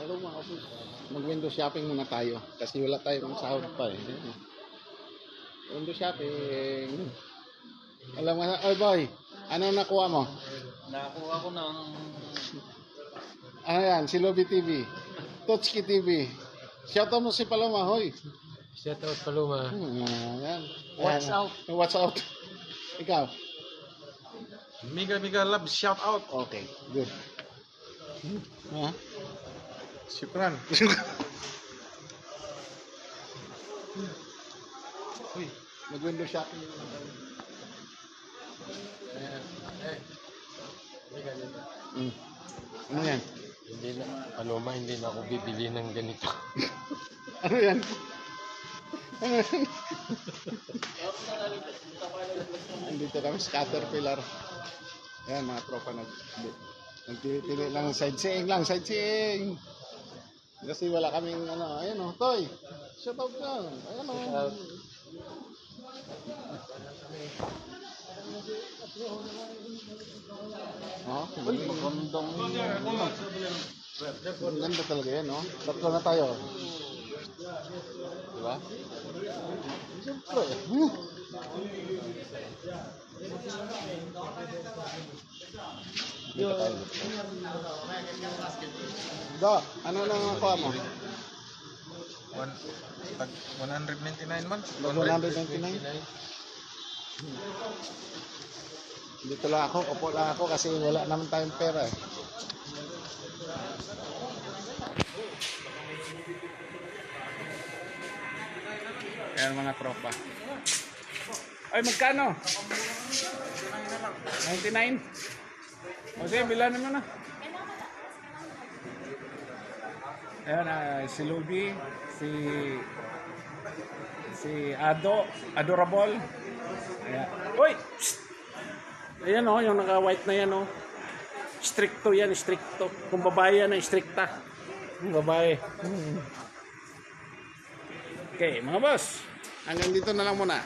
Hello mga kapos. Mag-window shopping muna tayo. Kasi wala tayong sahod pa eh. Window shopping. Alam mo, oy boy, ano nakuha mo? Nakakuha ko ng Ano yan? Si Lobby TV. Totski TV. Shoutout mo si Paloma, hoy. Shout out Paloma. Yan. Watch Ayan. out. Watch out. Ikaw. Mega love shout out. Okay, good. Ha? Syukran. Uy, Mag-window shopping. mega dito. Ano yan? Hindi na, Paloma, hindi na ako bibili ng ganito. Ano yan? Ano yan? Andito kami sa Caterpillar. Ayan, mga tropa nagpili lang, sightseeing lang, sightseeing. Kasi wala kaming ano, ayan o, Toy. Shout out lang. Ayan o. Oh, Uy, magandang ang ganda talaga yan, no? Tatlo na tayo. Diba? Siyempre. Dito tayo. Do, ano nang nakuha mo? 199 man? 199? Dito lang ako, upo lang ako kasi wala naman tayong pera eh. Ayan mga tropa. Ay, magkano? 99? O sige, bilanin mo na. Ayan, si Luby, si Adorable. Ayan. Uy! Psst! Ayan o, yung naka-white na yan o. Stricto yan, stricto. Kung babae yan, stricta. Kung babae. Okay, mga boss. Hanggang dito na lang muna.